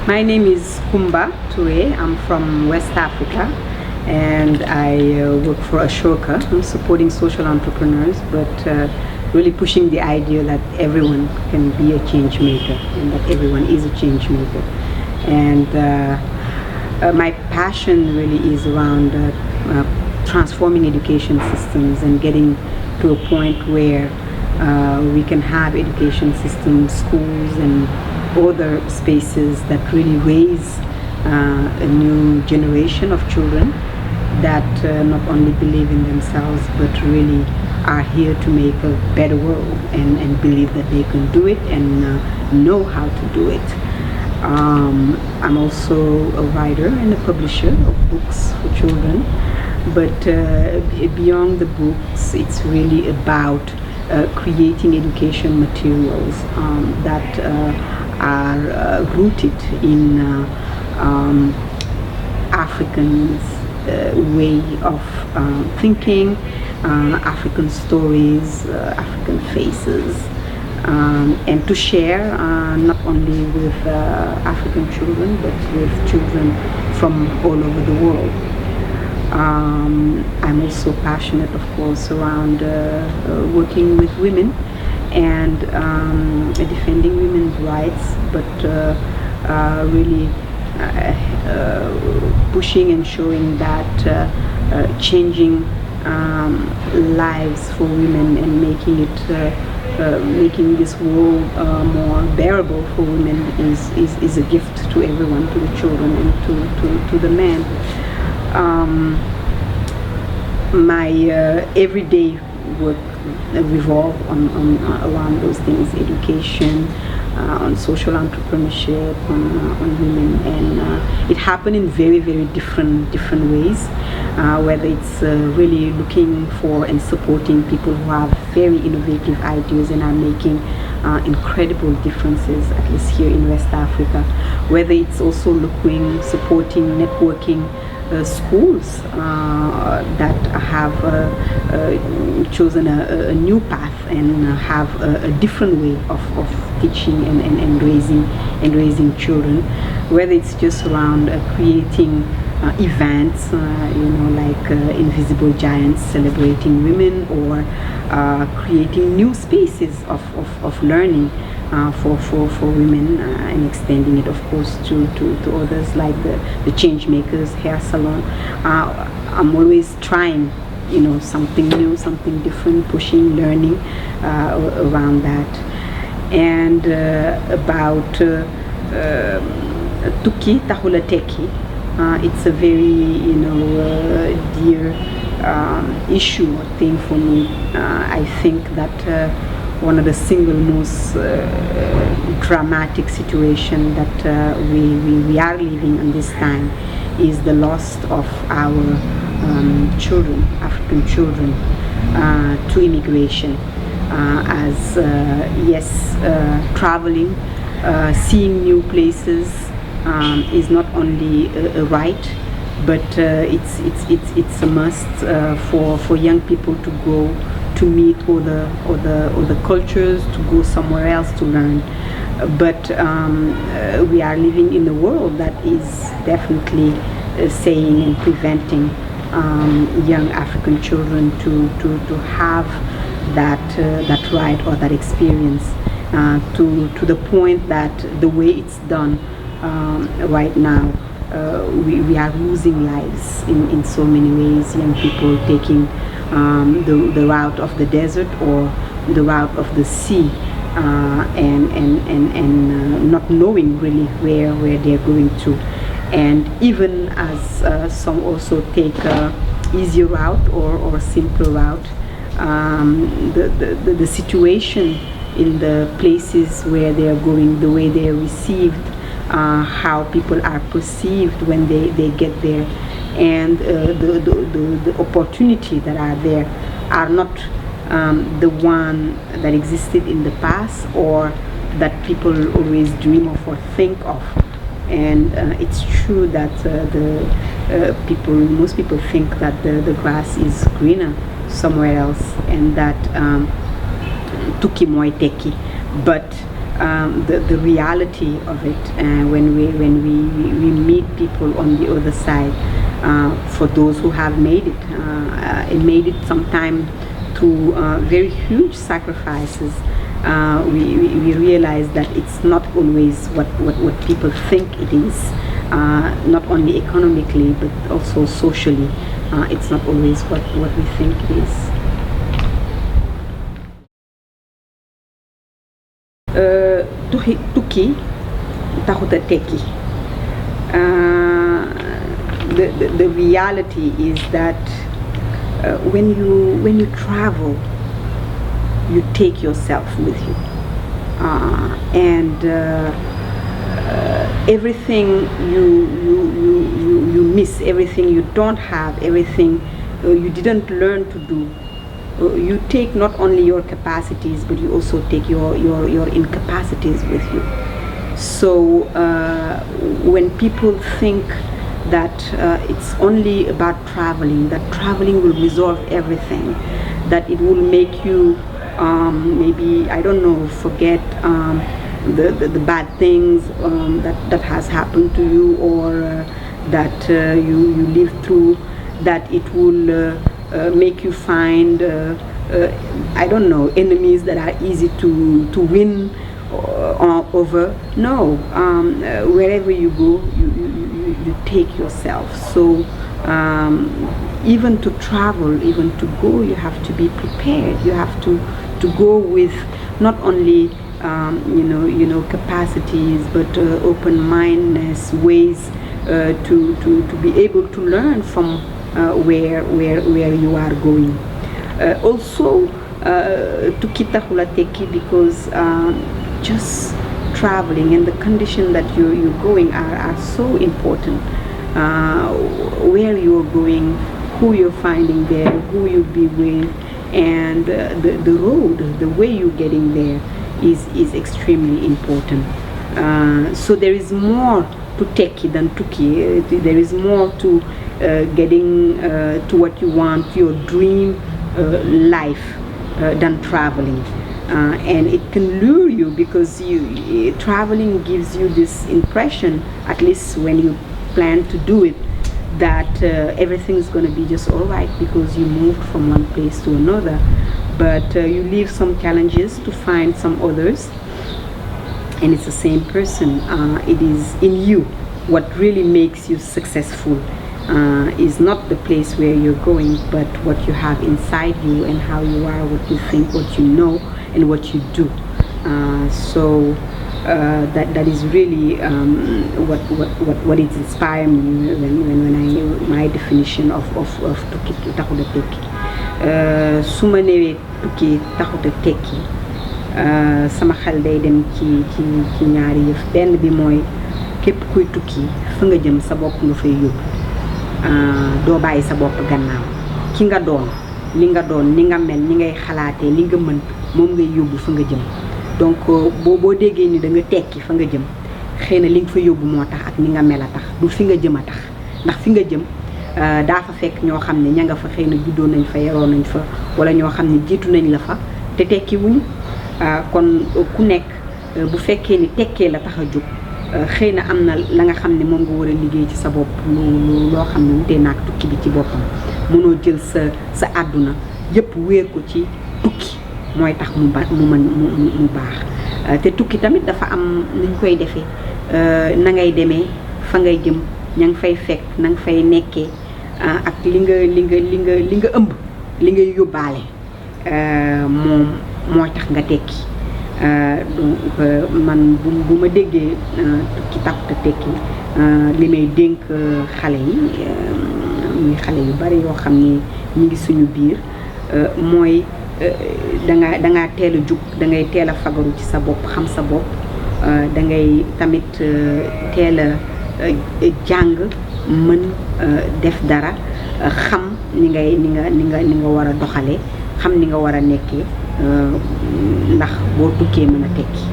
My name is Coumba Toure. I'm from West Africa and I work for Ashoka. I'm supporting social entrepreneurs, but really pushing the idea that everyone can be a change maker and that everyone is a change maker. And my passion really is around transforming education systems and getting to a point where we can have education systems, schools and other spaces that really raise a new generation of children that not only believe in themselves but really are here to make a better world and believe that they can do it and know how to do it. I'm also a writer and a publisher of books for children, but beyond the books, it's really about creating education materials that are rooted in Africans' way of thinking, African stories, African faces, and to share not only with African children but with children from all over the world. I'm also passionate, of course, around working with women and defending women's rights, but really pushing and showing that changing lives for women and making this world more bearable for women is a gift to everyone, to the children and to the men. My everyday work revolve on around those things: education, on social entrepreneurship, on women, and it happened in very different ways. Whether it's really looking for and supporting people who have very innovative ideas and are making incredible differences, at least here in West Africa. Whether it's also supporting, networking schools that have chosen a new path and have a different way of teaching and raising children. Whether it's just around creating events, like Invisible Giants celebrating women, or creating new spaces of learning for women and extending it, of course, to others, like the change makers hair salon. I'm always trying something new, something different, pushing, learning around that. And about Tuki Tahulateki, it's a very dear issue or thing for me. I think that one of the single most dramatic situation that we are living in this time is the loss of our children, African children, to immigration. As traveling, seeing new places is not only a right, but it's a must for young people to go to meet other cultures, to go somewhere else to learn. But we are living in a world that is definitely saying and preventing young African children to have that right or that experience, to the point that the way it's done right now, we are losing lives in so many ways. Young people taking the route of the desert or the route of the sea, and not knowing really where they're going to. And even as some also take a easier route or simpler route, the situation in the places where they are going, the way they are received, how people are perceived when they get there, and the opportunity that are there are not the one that existed in the past or that people always dream of or think of. And it's true that most people think that the grass is greener somewhere else, and that tuki moiteki, but the reality of it, when we meet people on the other side. For those who have made it sometime through very huge sacrifices. We realize that it's not always what people think it is, not only economically but also socially. It's not always what we think it is. Tukki taxut a tekki. The reality is that when you travel, you take yourself with you, and everything you miss, everything you don't have, everything you didn't learn to do. You take not only your capacities, but you also take your incapacities with you. So when people think that it's only about traveling, that traveling will resolve everything, that it will make you maybe, I don't know, forget the bad things that has happened to you, or that you lived through, that it will make you find I don't know, enemies that are easy to win over. No, wherever you go, you take yourself. So even to travel, even to go, you have to be prepared. You have to go with not only capacities, but open-mindedness, ways to be able to learn from where you are going. Also, tukki taxula tekki, because just traveling and the condition that you're going are so important. Where you're going, who you're finding there, who you'll be with, and the road, the way you're getting there is extremely important. So there is more to tekki than tukki. There is more to getting to what you want, your dream life, than traveling. And it can lure you, because traveling gives you this impression, at least when you plan to do it, that everything is going to be just all right because you moved from one place to another. But you leave some challenges to find some others, and it's the same person. It is in you. What really makes you successful is not the place where you're going, but what you have inside you, and how you are, what you think, what you know, and what you do. So that is really what it inspired me when my definition of tukki taxut a tekki. Su ma newee tukki taxut a tekki, sama xel day dem ci ñaari yëf. Benn bi mooy képp kuy tukki fa nga jëm sa bopp nga fay yóbbu. Doo bàyyi sa bopp gannaaw. Ki nga doon, li nga doon, ni nga mel, ni ngay xalaatee, li nga mën, moom ngay yóbbu fa nga jëm. Donc boo déggee ni da nga tekki fa nga jëm, xëy na li nga fa yóbbu moo tax ak ni nga mel a tax, du fi nga jëm a tax. Ndax fi nga jëm daa fa fekk ñoo xam ne ña nga fa, xëy na juddoo nañ fa, yaroo nañ fa, wala ñoo xam ne jiitu nañ la fa te tekki wuñu. Kon ku nekk bu fekkee ni tekkee la tax a jóg, xëy na am na la nga xam ne moom nga war a liggéey ci sa bopp, loo xam ne wutee naag tukki bi ci boppam. Mënoo jël sa àdduna yëpp wéer ko ci tukki mooy tax mu baax. Te tukki tamit dafa am nu ñu koy defee, na ngay demee, fa ngay jëm, ña nga fay fekk, na nga fay nekkee, ak li nga ëmb, li ngay yóbbaale, moom mooy tax nga tekki. Donc man bu ma déggee tukki taxut a tekki, li may dénk xale yi, muy xale yu bari yoo xam ne ñu ngi suñu biir, mooy dangaa teel a jug, dangay teel a fagaru ci sa bopp, xam sa bopp. Dangay tamit teel a jàng, mën def dara, xam ni nga war a doxalee, xam ni nga war a nekkee, ndax boo tukkee mën a tekki.